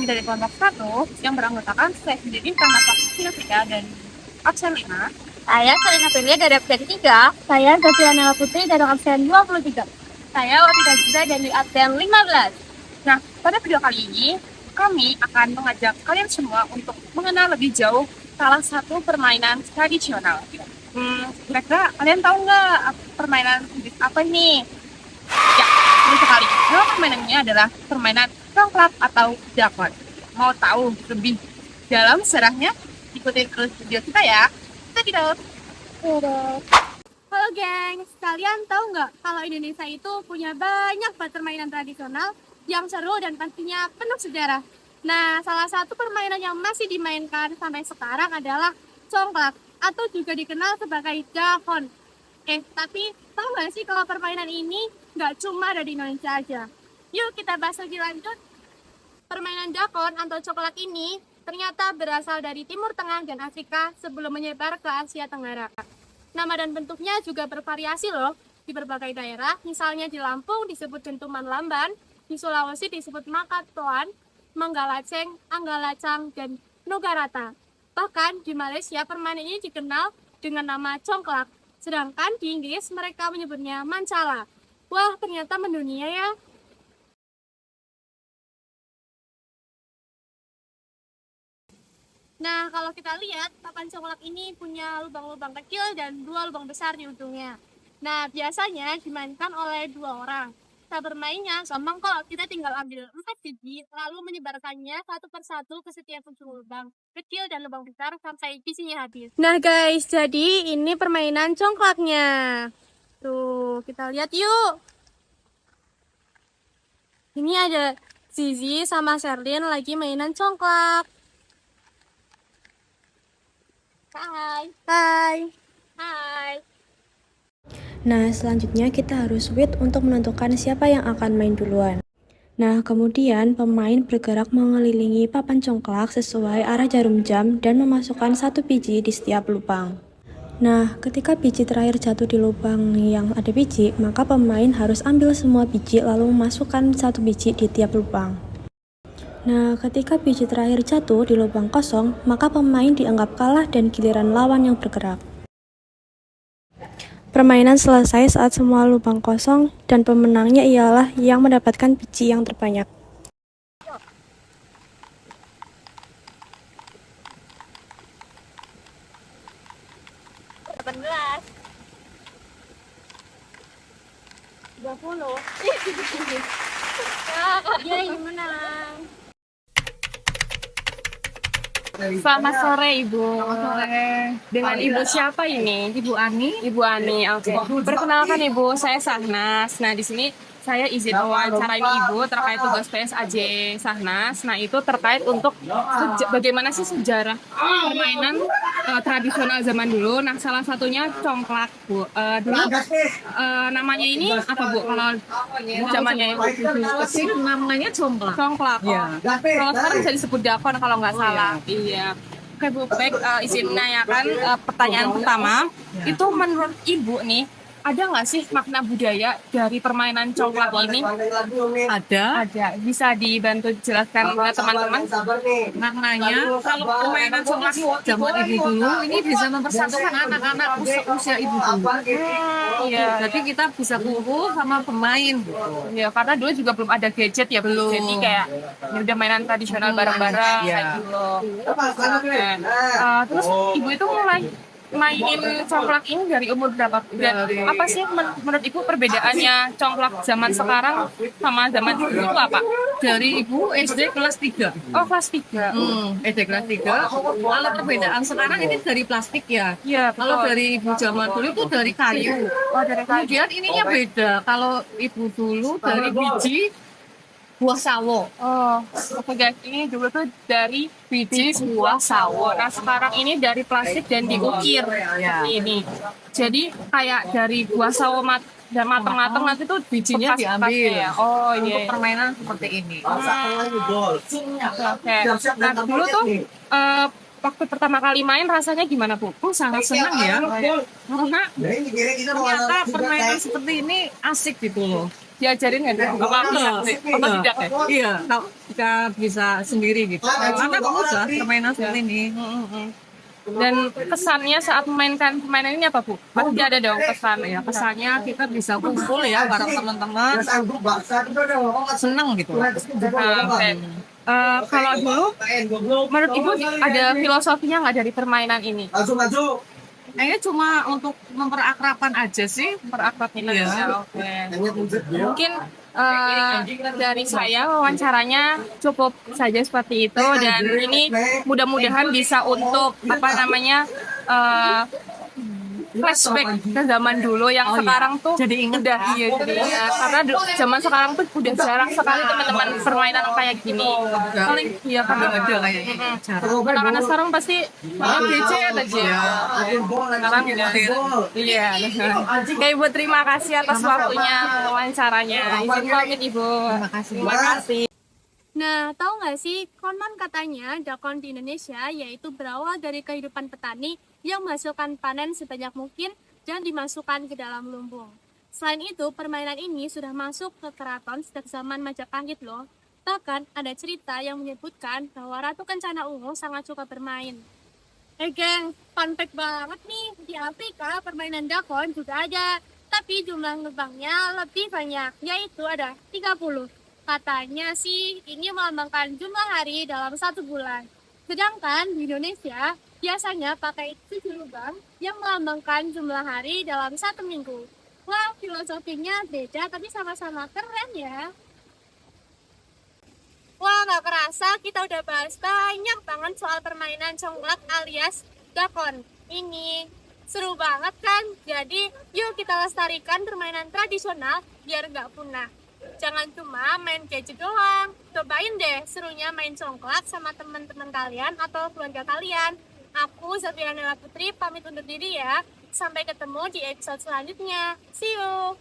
dari kelompok 1 yang beranggotakan saya sendiri karena fakultas Afrika dan absen 5. Saya Selena Aprilia dari absen 3. Saya Zafiana Putri dari absen 23. Saya Wafida Zida dari absen 15. Nah, pada video kali ini kami akan mengajak kalian semua untuk mengenal lebih jauh salah satu permainan tradisional. Kira-kira kalian tahu nggak permainan apa nih? Ya, betul sekali. Nama permainannya adalah permainan congklak atau dakon. Mau tahu lebih dalam sejarahnya? Ikutin terus video kita ya. Kita tidak. Halo gengs, kalian tahu nggak kalau Indonesia itu punya banyak permainan tradisional yang seru dan pastinya penuh sejarah. Nah, salah satu permainan yang masih dimainkan sampai sekarang adalah congklak atau juga dikenal sebagai dakon. Tapi tahu nggak sih kalau permainan ini nggak cuma ada di Indonesia aja? Yuk kita bahas lebih lanjut. Permainan dakon atau congklak ini ternyata berasal dari Timur Tengah dan Afrika sebelum menyebar ke Asia Tenggara. Nama dan bentuknya juga bervariasi loh di berbagai daerah, misalnya di Lampung disebut dentuman lamban, di Sulawesi disebut makatoan, manggalaceng, anggalacang, dan nogarata. Bahkan di Malaysia permainan ini dikenal dengan nama congklak, sedangkan di Inggris mereka menyebutnya mancala. Wah, ternyata mendunia ya. Nah, kalau kita lihat, papan congklak ini punya lubang-lubang kecil dan 2 lubang besar di ujungnya. Nah, biasanya dimainkan oleh 2 orang. Cara bermainnya gampang kok, kita tinggal ambil 4 biji, lalu menyebarkannya satu persatu ke setiap ujung lubang kecil dan lubang besar sampai bijinya habis. Nah guys, jadi ini permainan congklaknya. Tuh, kita lihat yuk. Ini ada Zizi sama Sherlyn lagi mainan congklak. Hai. Hai. Hai. Nah, selanjutnya kita harus wait untuk menentukan siapa yang akan main duluan. Nah, kemudian pemain bergerak mengelilingi papan congklak sesuai arah jarum jam dan memasukkan 1 biji di setiap lubang. Nah, ketika biji terakhir jatuh di lubang yang ada biji, maka pemain harus ambil semua biji lalu memasukkan 1 biji di tiap lubang. Nah, ketika biji terakhir jatuh di lubang kosong, maka pemain dianggap kalah dan giliran lawan yang bergerak. Permainan selesai saat semua lubang kosong dan pemenangnya ialah yang mendapatkan biji yang terbanyak. Dia yang menang. Selamat sore Ibu. Dengan Ibu siapa ini? Ibu Ani. Ibu Ani. Oke. Perkenalkan Ibu, saya Sahnas. Nah, di sini saya izin wawancarain Ibu terkait tugas PSAJ Sahnas. Nah, itu terkait untuk bagaimana sih sejarah permainan tradisional zaman dulu. Nah, salah satunya congklak, Bu. Dulu namanya ini apa, Bu? Kalau zamannya itu Sih namanya congklak. congklak. Iya. Kalau sekarang bisa disebut dakon kalau nggak salah. Iya. Oke Bu, baik, izin menanyakan pertanyaan pertama. Itu menurut Ibu nih, ada nggak sih makna budaya dari permainan congklak ini? Ada Ada. Bisa dibantu jelaskan ke teman-teman? maknanya kalau permainan congklak zaman ibu dulu ini bisa mempersatukan anak-anak usia ibu dulu. Iya. Jadi kita bisa kumpul sama pemain. Ya, karena dulu juga belum ada gadget ya, Bu. Belum. Jadi kayak ya udah mainan tradisional bareng-bareng Iya. kayak gitu. Terus Ibu itu mulai main congklak ini dari umur berapa? Dan apa sih menurut Ibu perbedaannya congklak zaman sekarang sama zaman dulu itu apa? Dari ibu SD kelas 3. Oh, kelas 3. SD kelas 3. Kalau perbedaan sekarang ini dari plastik ya. Iya, Kalau betul. dari ibu zaman dulu itu dari kayu. Oh, dari kayu. Kemudian ininya beda. Kalau ibu dulu dari biji buah sawo. Oh, oke guys, ini dulu tuh dari biji buah sawo. Nah, sekarang ini dari plastik dan diukir seperti ini. Jadi kayak dari buah sawo dan matang-matang nanti tuh Bijinya bekas-bekasnya diambil. ya. Oh Untuk iya. permainan seperti ini. Oke. Nah, dulu tuh waktu pertama kali main rasanya gimana, Bu? Sangat senang ya. Karena ternyata permainan seperti ini asik gitu loh. diajarin nggak deh? Apa tidak ya? Iya, kalau kita bisa sendiri gitu. Karena mudah permainan seperti ini. Dan kesannya saat memainkan permainan ini apa, Bu? Pasti ada dong kesan. Ya, kesannya kita bisa kumpul ya bareng teman-teman, seneng gitu. Oke. Kalau dulu, menurut Ibu ada filosofinya nggak dari permainan ini? Kayaknya cuma untuk memperakrabkan aja sih. Perakrab ini. Iya. Oke. Mungkin dari saya wawancaranya cukup saja seperti itu, dan ini mudah-mudahan bisa untuk apa namanya flashback ke zaman dulu yang sekarang tuh Jadi ingat udah ya. jadi ingat. Karena zaman sekarang tuh udah jarang sekali teman-teman permainan kayak gini. Paling iya kan Ada kayaknya cara. anak-anak sekarang pasti PC aja. Sekarang udah iya. Oke Ibu, terima kasih atas waktunya wawancaranya. Izin pamit Ibu. Terima kasih. Nah, tahu nggak sih, konon katanya dakon di Indonesia yaitu berawal dari kehidupan petani yang menghasilkan panen sebanyak mungkin dan dimasukkan ke dalam lumbung. Selain itu, permainan ini sudah masuk ke keraton sejak zaman Majapahit loh. Bahkan ada cerita yang menyebutkan bahwa Ratu Kencana Ungu sangat suka bermain. Geng, fun fact banget nih, di Afrika permainan dakon juga ada, tapi jumlah lubangnya lebih banyak, yaitu ada 30. Katanya sih ini melambangkan jumlah hari dalam 1 bulan. Sedangkan di Indonesia biasanya pakai 7 lubang yang melambangkan jumlah hari dalam 1 minggu. Wah, filosofinya beda tapi sama-sama keren ya. Wah, nggak kerasa kita udah bahas banyak banget soal permainan congklak alias dakon. Ini seru banget kan? Jadi yuk kita lestarikan permainan tradisional biar nggak punah. Jangan cuma main gadget doang. Cobain deh serunya main congklak sama teman-teman kalian atau keluarga kalian. Aku Zafira Nela Putri pamit undur diri ya. Sampai ketemu di episode selanjutnya. See you!